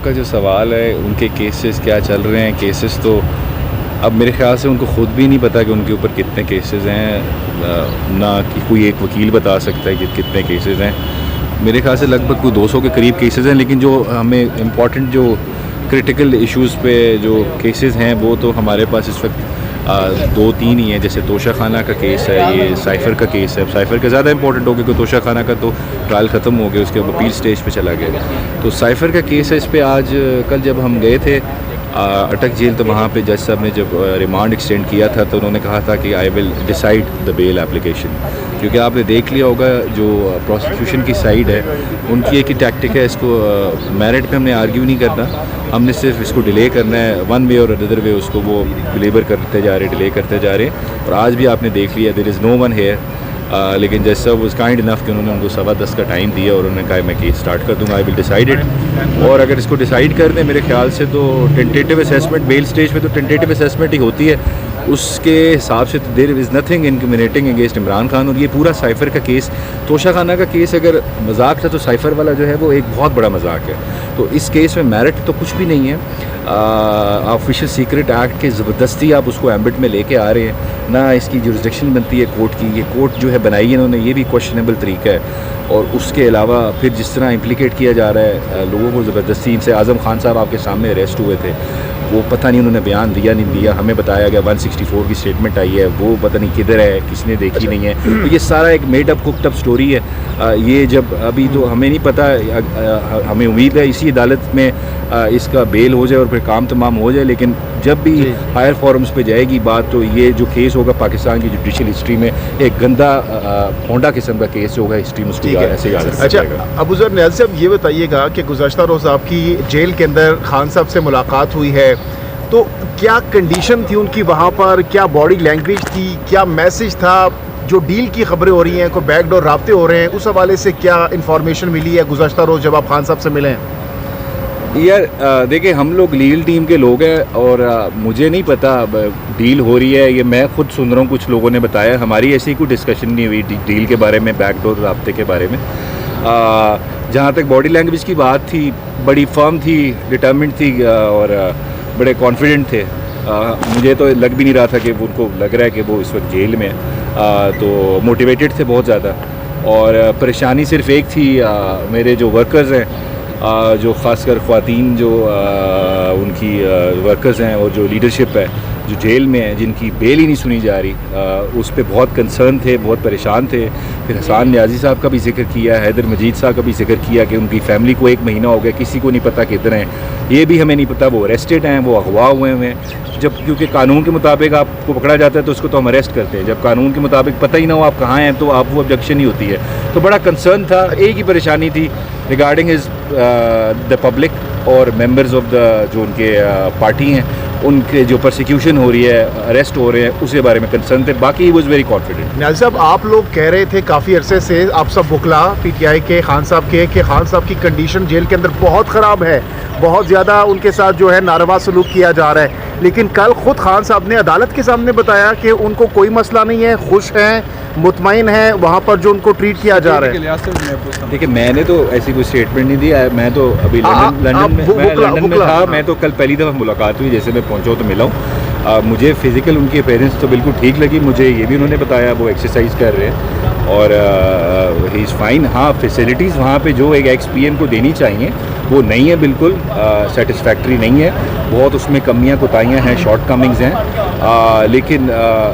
का जो सवाल है उनके केसेस क्या चल रहे हैं, केसेस तो अब मेरे ख्याल से उनको ख़ुद भी नहीं पता कि उनके ऊपर कितने केसेस हैं, ना कि कोई एक वकील बता सकता है कि कितने केसेस हैं। मेरे ख्याल से लगभग कोई 200 के करीब केसेस हैं, लेकिन जो हमें इम्पॉर्टेंट जो क्रिटिकल इश्यूज़ पे जो केसेस हैं वो तो हमारे पास इस वक्त 2-3 ही हैं। जैसे तोशा खाना का केस है, ये साइफ़र का केस है। साइफ़र का ज़्यादा इंपॉर्टेंट हो गया क्योंकि तोशा खाना का तो ट्रायल ख़त्म हो गया, उसके अब अपील स्टेज पे चला गया। तो साइफ़र का केस है, इस पे आज कल जब हम गए थे अटक जेल, तो वहाँ पे जज साहब ने जब रिमांड एक्सटेंड किया था तो उन्होंने कहा था कि I will decide the bail application. क्योंकि आपने देख लिया होगा जो प्रोसिक्यूशन की साइड है उनकी एक ही टैक्टिक है, इसको मेरिट पे हमने आर्ग्यू नहीं करना, हमने सिर्फ इसको डिले करना है, वन वे और अदर वे उसको वो बिलेबर करते जा रहे, डिले करते जा रहे हैं। और आज भी आपने देख लिया there is no one here, लेकिन जज साहब वाज काइंड इनफ कि उन्होंने उनको 10:15 का टाइम दिया और उन्होंने कहा मैं केस स्टार्ट कर दूँगा, आई विल डिसाइड इट। और अगर इसको डिसाइड कर दें मेरे ख्याल से तो टेंटेटिव असेसमेंट बेल स्टेज पे तो टेंटेटिव असेसमेंट ही होती है, उसके हिसाब से तो there is nothing incriminating against Imran Khan. और ये पूरा साइफ़र का केस, तोशा खाना का केस अगर मजाक था तो साइफ़र वाला जो है वो एक बहुत बड़ा मजाक है। तो इस केस में मेरिट तो कुछ भी नहीं है, ऑफिशियल सीक्रेट एक्ट के ज़बरदस्ती आप उसको एम्बिट में लेके आ रहे हैं, ना इसकी जुरिसडिक्शन बनती है कोर्ट की, ये कोर्ट जो है बनाई है इन्होंने, ये भी क्वेश्चनेबल तरीका है। और उसके अलावा फिर जिस तरह इम्प्लिकेट किया जा रहा है लोगों को ज़बरदस्ती, इनसे आज़म खान साहब आपके सामने अरेस्ट हुए थे, वो पता नहीं उन्होंने बयान दिया नहीं दिया, हमें बताया गया 164 की स्टेटमेंट आई है, वो पता नहीं किधर है, किसने देखी नहीं है। तो ये सारा एक made up cooked up story है। ये जब अभी तो हमें नहीं पता, हमें उम्मीद है इसी अदालत में इसका बेल हो जाए और फिर काम तमाम हो जाए, लेकिन जब भी हायर फॉरम्स पे जाएगी बात तो ये जो केस होगा पाकिस्तान की जुडिशल हिस्ट्री में एक गंदा फोंडा किस्म का केस होगा, हिस्ट्री में उसको ऐसे याद रखा जाएगा। अच्छा अबू ज़र नियाज़ी साहब, ये बताइएगा कि गुज़श्ता रोज़ आपकी जेल के अंदर खान साहब से मुलाकात हुई है, तो क्या कंडीशन थी उनकी वहाँ पर, क्या बॉडी लैंग्वेज थी, क्या मैसेज था, जो डील की खबरें हो रही हैं, कोई बैकडोर राब्ते हो रहे हैं, उस हवाले से क्या इन्फॉर्मेशन मिली है गुज़श्ता रोज़ जब आप खान साहब से मिले हैं? यार देखिए हम लोग लीगल टीम के लोग हैं और मुझे नहीं पता डील हो रही है, ये मैं खुद सुन रहा हूँ, कुछ लोगों ने बताया, हमारी ऐसी कोई डिस्कशन नहीं हुई डील के बारे में, बैकडोर राब्ते के बारे में। जहाँ तक बॉडी लैंग्वेज की बात थी, बड़ी फर्म थी, डिटर्मिन्ड थी और बड़े कॉन्फिडेंट थे। मुझे तो लग भी नहीं रहा था कि उनको लग रहा है कि वो इस वक्त जेल में तो मोटिवेटेड थे बहुत ज़्यादा। और परेशानी सिर्फ एक थी, मेरे जो वर्कर्स हैं, जो ख़ासकर ख़वातीन जो उनकी वर्कर्स हैं और जो लीडरशिप है जो जेल में है, जिनकी बेल ही नहीं सुनी जा रही, उस पर बहुत कंसर्न थे, बहुत परेशान थे। फिर हसन नियाज़ी साहब का भी जिक्र किया, हैदर मजीद साहब का भी जिक्र किया कि उनकी फ़ैमिली को 1 महीना हो गया, किसी को नहीं पता किधर हैं, ये भी हमें नहीं पता, वो अरेस्टेड हैं, वो अगवा हुए हैं। जब क्योंकि कानून के मुताबिक आपको पकड़ा जाता है तो उसको तो हम अरेस्ट करते हैं, जब कानून के मुताबिक पता ही ना हो आप कहाँ हैं तो आप वो ऑब्जेक्शन ही होती है। तो बड़ा कंसर्न था, एक ही परेशानी थी रिगार्डिंग हिज द पब्लिक और मेंबर्स ऑफ द जो उनके पार्टी हैं, उनके जो परसिक्यूशन हो रही है, अरेस्ट हो रहे हैं, उसके बारे में कंसर्न थे। बाकी he was very confident. Niazi साहब, आप लोग कह रहे थे काफ़ी अरसे से, आप सब बुकला पीटीआई के खान साहब के, कि खान साहब की कंडीशन जेल के अंदर बहुत ख़राब है, बहुत ज़्यादा उनके साथ जो है नारवा सलूक किया जा रहा है, लेकिन कल ख़ुद खान साहब ने अदालत के सामने बताया कि उनको कोई मसला नहीं है, खुश हैं, मुतमईन है वहाँ पर जो उनको ट्रीट किया जा रहा है। देखिए मैंने तो ऐसी कोई स्टेटमेंट नहीं दी, मैं तो अभी लंदन में था, मैं तो कल पहली दफ़ा मुलाकात हुई, जैसे मैं पहुँचा तो मिला हूँ। मुझे फ़िज़िकल उनकी अपीयरेंस तो बिल्कुल ठीक लगी, मुझे ये भी उन्होंने बताया वो एक्सरसाइज कर रहे हैं और ही इज़ फाइन। हाँ, फैसिलिटीज़ वहाँ पे जो एक एक्स-पीएम को देनी चाहिए वो नहीं है, बिल्कुल सेटिस्फैक्ट्री नहीं है, बहुत उसमें कमियाँ कोताहियाँ हैं, शॉर्ट कमिंग्स हैं, लेकिन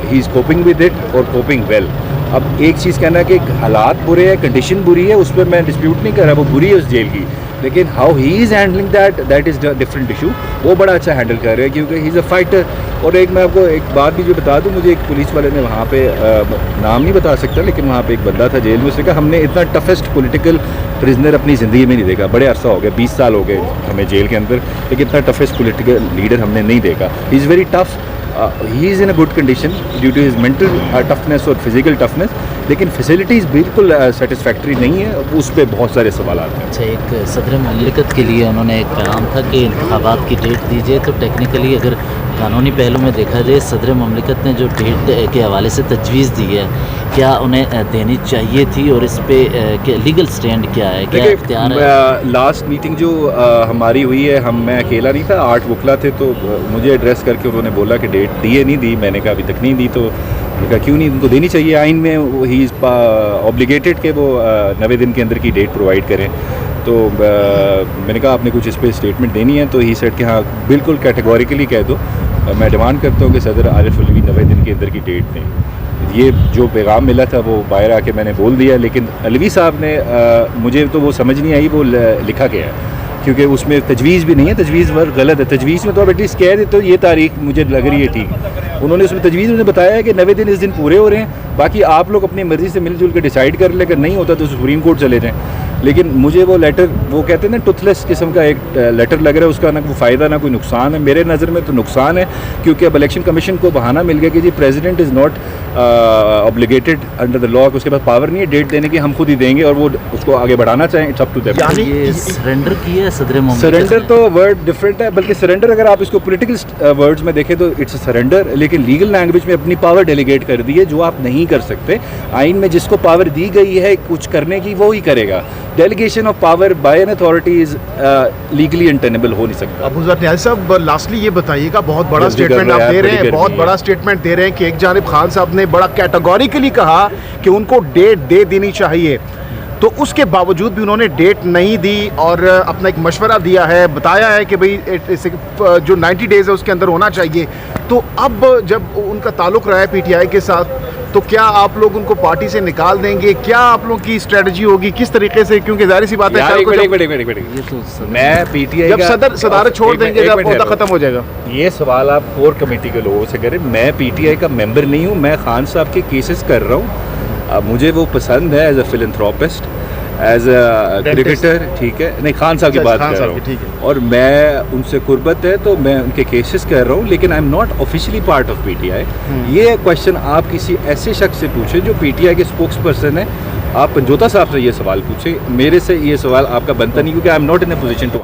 he is coping with it और कोपिंग वेल। अब एक चीज़ कहना है कि हालात बुरे हैं, कंडीशन बुरी है, उस पर मैं डिस्प्यूट नहीं कर रहा, वो बुरी है उस जेल की, लेकिन how he is handling that is different issue. वो बड़ा अच्छा हैंडल कर रहे हैं क्योंकि ही इज़ अ फाइटर। और एक मैं आपको एक बात भी जो बता दूं, मुझे एक पुलिस वाले ने वहाँ पे नाम नहीं बता सकता, लेकिन वहाँ पे एक बंदा था जेल में, उसने कहा हमने इतना टफेस्ट पॉलिटिकल प्रिजनर अपनी ज़िंदगी में नहीं देखा, बड़े अरसा हो गया, 20 साल हो गए हमें जेल के अंदर, लेकिन इतना टफेस्ट पॉलिटिकल लीडर हमने नहीं देखा। He is very tough, he is in a good condition due to his mental toughness और फिजिकल टफनेस, लेकिन फैसिलिटीज़ बिल्कुल सेटिस्फैक्ट्री नहीं है, उस पर बहुत सारे सवाल आते हैं। अच्छा, एक सदर मुमलिकत के लिए उन्होंने एक पैगाम था कि इंतखाबात की डेट दीजिए, तो टेक्निकली अगर कानूनी पहलू में देखा जाए, सदर ममलिकत ने जो डेट के हवाले से तजवीज़ दी है, क्या उन्हें देनी चाहिए थी और इस पे लीगल स्टैंड क्या है, क्या इख्तियार है? लास्ट मीटिंग जो हमारी हुई है, मैं अकेला नहीं था, 8 वकला थे, तो मुझे एड्रेस करके उन्होंने बोला कि डेट दी है नहीं दी। मैंने कहा अभी तक नहीं दी, तो उन्होंने कहा क्यों नहीं, उनको देनी चाहिए। आइन में ही इज़ ऑब्लिगेटेड कि वो 90 दिन के अंदर की डेट प्रोवाइड करें। तो मैंने कहा आपने कुछ इस पर स्टेटमेंट देनी है, तो ही सेड कि हाँ बिल्कुल कैटेगोरिकली कह दो। मैं डिमांड करता हूँ कि सदर आरिफ अलवी 90 दिन के अंदर की डेट दें। ये जो पैगाम मिला था वो बाहर आके मैंने बोल दिया, लेकिन अलवी साहब ने मुझे तो वो समझ नहीं आई वो लिखा गया है, क्योंकि उसमें तजवीज़ भी नहीं है, तजवीज़ वर्ड गलत है। तजवीज़ में तो आप एटलीस्ट कह देते हो ये तारीख मुझे लग रही है ठीक। उन्होंने उसमें तजवीज़ में बताया है कि 90 दिन इस दिन पूरे हो रहे हैं, बाकी आप लोग अपनी मर्ज़ी से मिलजुल कर डिसाइड कर लें, अगर नहीं होता तो सुप्रीम कोर्ट चले जाएँ। लेकिन मुझे वो लेटर, वो कहते हैं ना टुथलेस किस्म का एक लेटर लग रहा है, उसका ना कोई फ़ायदा ना कोई नुकसान है। मेरे नज़र में तो नुकसान है, क्योंकि अब इलेक्शन कमीशन को बहाना मिल गया कि जी president is not obligated under the law, उसके पास पावर नहीं है डेट देने की, हम खुद ही देंगे और वो उसको आगे बढ़ाना चाहें, इट्स अप टू देम। यानी ये सरेंडर किया है सदर ममलिकत? सरेंडर तो वर्ड डिफरेंट है, बल्कि सरेंडर अगर आप इसको पॉलिटिकल वर्ड्स में देखें तो इट्स सरेंडर, लेकिन लीगल लैंग्वेज में अपनी पावर डेलीगेट कर दी है, जो आप नहीं कर सकते। आइन में जिसको पावर दी गई है कुछ करने की वो ही करेगा। Delegation of power bye an authority is legally untenable हो नहीं सकता। अबू ज़र नियाज़ी साहब, लास्टली ये बताइएगा, बहुत बड़ा जल्दी स्टेटमेंट कर रहे आप हैं, दे रहे बड़ी हैं, गर्मी बहुत है। बड़ा स्टेटमेंट दे रहे हैं कि एक जानिब खान साहब ने बड़ा कैटेगोरिकली कहा कि उनको डेट दे देनी चाहिए, तो उसके बावजूद भी उन्होंने डेट नहीं दी और अपना एक मशवरा दिया है, बताया है कि भाई जो 90 डेज़ है उसके अंदर होना चाहिए। तो अब जब उनका ताल्लुक़ रहा है पीटीआई के साथ, तो क्या आप लोग उनको पार्टी से निकाल देंगे? क्या आप लोगों की स्ट्रेटजी होगी, किस तरीके से? क्योंकि जाहिर सी बात है यार, कल को एक जब मिनट, ये तो सदर- मैं पीटीआई जब सदारत छोड़ देंगे, जब ओहदा खत्म हो जाएगा। ये सवाल आप कोर कमेटी के लोगों से करें। मैं पीटीआई का मेंबर नहीं हूँ, मैं खान साहब के केसेस कर रहा हूँ। मुझे वो पसंद है as a philanthropist, as a cricketer, ठीक है, नहीं खान साहब की बात कर रहा हूँ, ठीक है। और मैं उनसे कुर्बत है तो मैं उनके केसेस कर रहा हूँ, लेकिन आई am not officially part of PTI. ये क्वेश्चन आप किसी ऐसे शख्स से पूछें जो पीटीआई के स्पोक्स पर्सन है। आप पंजोता साहब से ये सवाल पूछें, मेरे से ये सवाल आपका बनता नहीं, क्योंकि I am not in a position to